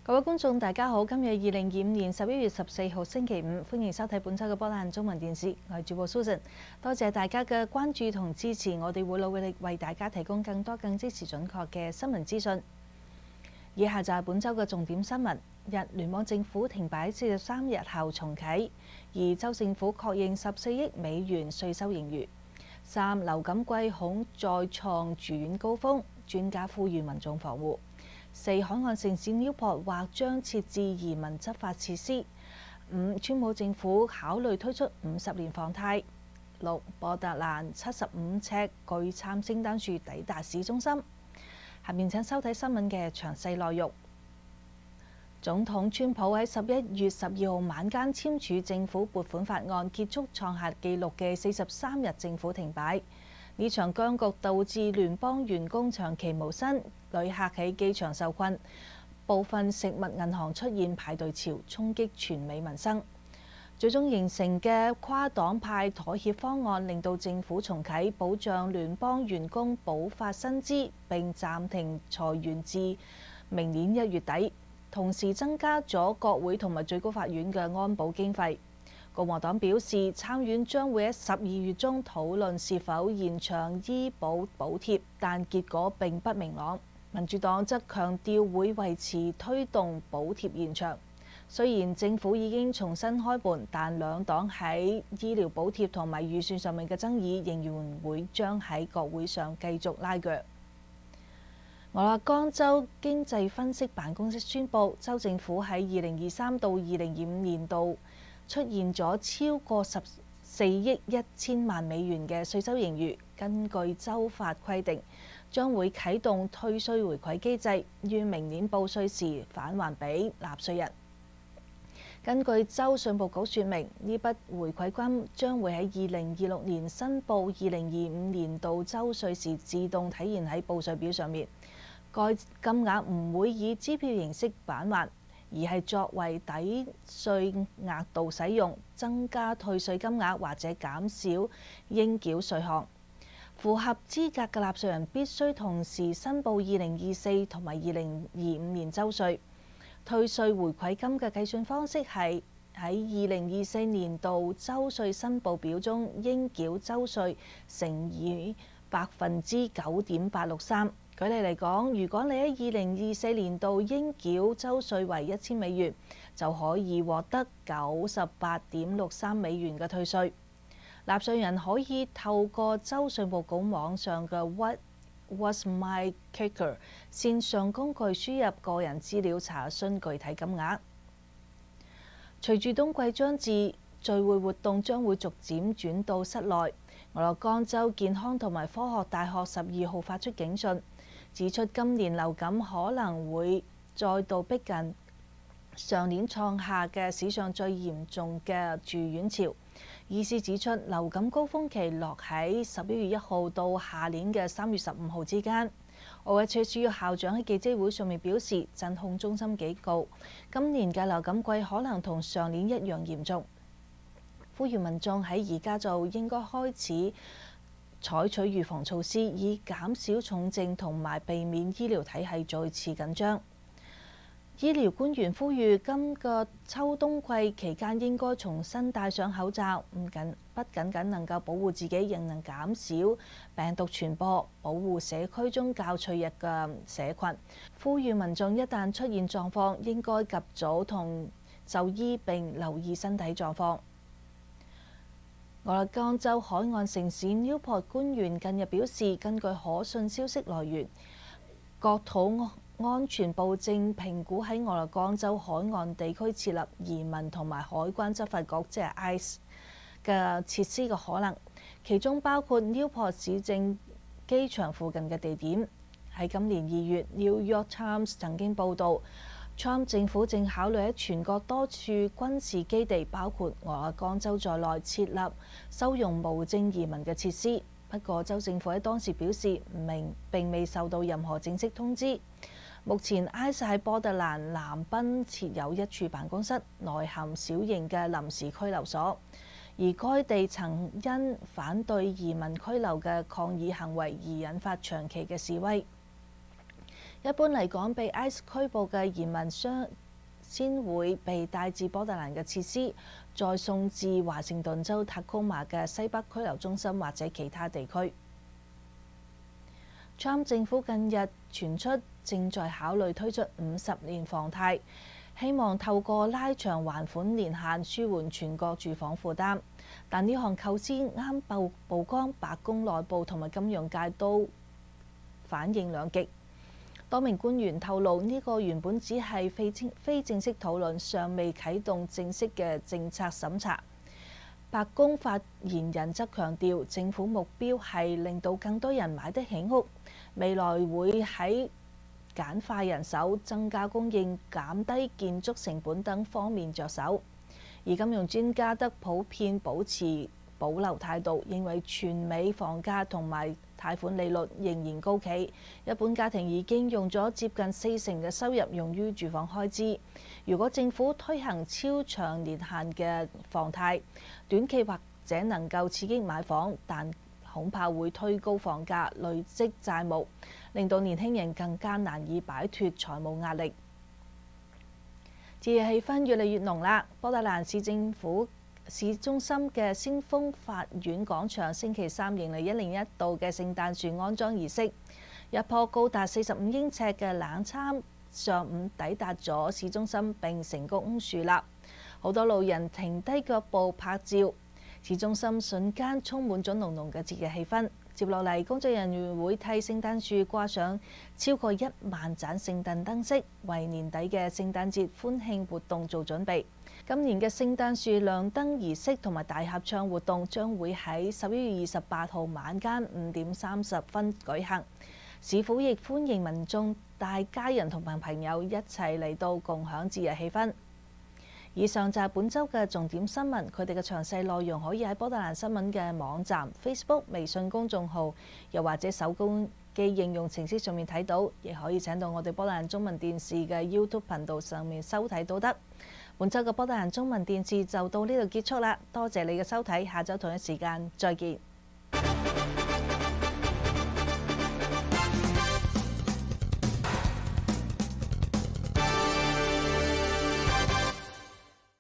各位觀眾，大家好！今日2025年11月14號星期五，歡迎收睇本週嘅波蘭中文電視。我係主播 Susan， 多謝大家嘅關注同支持，我哋會努力為大家提供更多、更即時準確嘅新聞資訊。以下就係本週嘅重點新聞：一、聯邦政府停擺43日後重啟；二、州政府確認14億美元稅收盈餘；三、流感季恐再創住院高峰，專家呼籲民眾防護；四、海岸城市 Newport 或將設置移民執法設施；五、川普政府考慮推出50年房貸；六、波特蘭75尺巨杉聖誕樹抵達市中心。下面請收睇新聞嘅詳細內容。總統川普喺11月12號晚間簽署政府撥款法案，結束創下紀錄嘅43日政府停擺。呢場僵局導致聯邦員工長期無薪，旅客喺機場受困，部分食物銀行出現排隊潮，衝擊全美民生。最終形成嘅跨黨派妥協方案，令到政府重啟保障聯邦員工補發薪資，並暫停裁員至明年1月底，同時增加咗國會同埋最高法院嘅安保經費。共和黨表示，參院將會喺12月中討論是否延長醫保補貼，但結果並不明朗。民主黨則強調會維持推動補貼延長。雖然政府已經重新開盤，但兩黨喺醫療補貼同埋預算上面嘅爭議仍然會將喺國會上繼續拉鋸。俄勒岡州經濟分析辦公室宣布，州政府喺2023到2025年度出現咗超過14億1000萬美元嘅稅收盈餘。根據州法規定，將會啟動退稅回饋機制，於明年報稅時返還俾納稅人。根據州稅務局說明，呢筆回饋金將會喺2026年申報2025年度州稅時自動體現喺報稅表上面。該金額唔會以支票形式返還，而係作為抵稅額度使用，增加退稅金額或者減少應繳稅項。符合資格嘅納稅人必須同時申報2024同埋2025年州稅。退稅回饋金嘅計算方式係喺2024年度州稅申報表中應繳州稅乘以9.863%。舉例嚟講，如果你喺2024年度應繳州稅為1000美元，就可以獲得98.63美元嘅退稅。納稅人可以透過州稅務局網上嘅What's My Kicker 線上工具輸入個人資料查詢具體金額。隨住冬季將至，聚會活動將會逐漸轉到室內。俄勒岡州健康同埋科學大學12號發出警訊，指出今年流感可能會再度逼近上年創下嘅史上最嚴重嘅住院潮。醫師指出，流感高峰期落喺11月1號到下年嘅3月15號之間。OHSU 校長喺記者會上面表示，疾控中心警告，今年嘅流感季可能同上年一樣嚴重，呼籲民眾喺而家就應該開始採取預防措施，以減少重症同埋避免醫療體系再次緊張。醫療官員呼籲今個秋冬季期間應該重新戴上口罩，不僅僅能夠保護自己，仍能減少病毒傳播，保護社區中較脆弱嘅社群。呼籲民眾一旦出現狀況，應該及早同就醫並留意身體狀況。俄勒岡州海岸城市 Newport 官員近日表示，根據可信消息來源，國土安全部正評估喺俄勒岡州海岸地區設立移民同埋海關執法局，即係 ICE 嘅設施嘅可能，其中包括 Newport 市政機場附近嘅地點。喺今年2月，《New York Times》曾經報導，Trump 政府正考慮喺全國多處軍事基地，包括俄勒岡州在內設立收容無證移民嘅設施。不過，州政府喺當時表示，並未收到任何正式通知。目前 ICE 喺波特蘭南濱設有一處辦公室，內含小型嘅臨時拘留所。而該地曾因反對移民拘留嘅抗議行為而引發長期嘅示威。一般嚟講，被 ICE 拘捕嘅移民先會被帶至波特蘭嘅設施，再送至華盛頓州塔科馬嘅西北拘留中心或者其他地區。Trump 政府近日傳出正在考慮推出50年房貸，希望透過拉長還款年限舒緩全國住房負擔。但呢項構思啱曝光，白宮內部同埋金融界都反應兩極。多名官員透露，呢個原本只係非正式討論，尚未啟動正式嘅政策審查。白宮發言人則強調，政府目標係令到更多人買得起屋，未來會喺簡化人手、增加供應、減低建築成本等方面着手。而金融專家則普遍保持保留態度，認為全美房價同埋貸款利率仍然高企，一般家庭已經用咗接近40%嘅收入用於住房開支。如果政府推行超長年限嘅房貸，短期或者能夠刺激買房，但恐怕會推高房價、累積債務，令到年輕人更加難以擺脫財務壓力。節日氣氛越嚟越濃啦！波特蘭市政府市中心嘅先鋒法院廣場星期三迎嚟1年1度嘅聖誕樹安裝儀式，一棵高達45英尺嘅冷杉上午抵達咗市中心並成功樹立，好多路人停低腳步拍照，市中心瞬間充滿咗濃濃嘅節日氣氛。接落嚟，工作人員會替聖誕樹掛上超過1萬盞聖誕燈飾，為年底嘅聖誕節歡慶活動做準備。今年嘅聖誕樹亮燈儀式同埋大合唱活動將會喺11月28號晚間5點30分舉行。市府亦歡迎民眾帶家人同埋朋友一齊嚟到共享節日氣氛。以上就係本週嘅重點新聞，佢哋嘅詳細內容可以喺波特蘭新聞嘅網站、Facebook、微信公眾號，又或者手機應用程式上面睇到，亦可以請到我哋波特蘭中文電視嘅 YouTube 頻道上面收睇都得。本週嘅波特蘭中文電視就到呢度結束啦，多謝你嘅收睇，下週同一時間再見。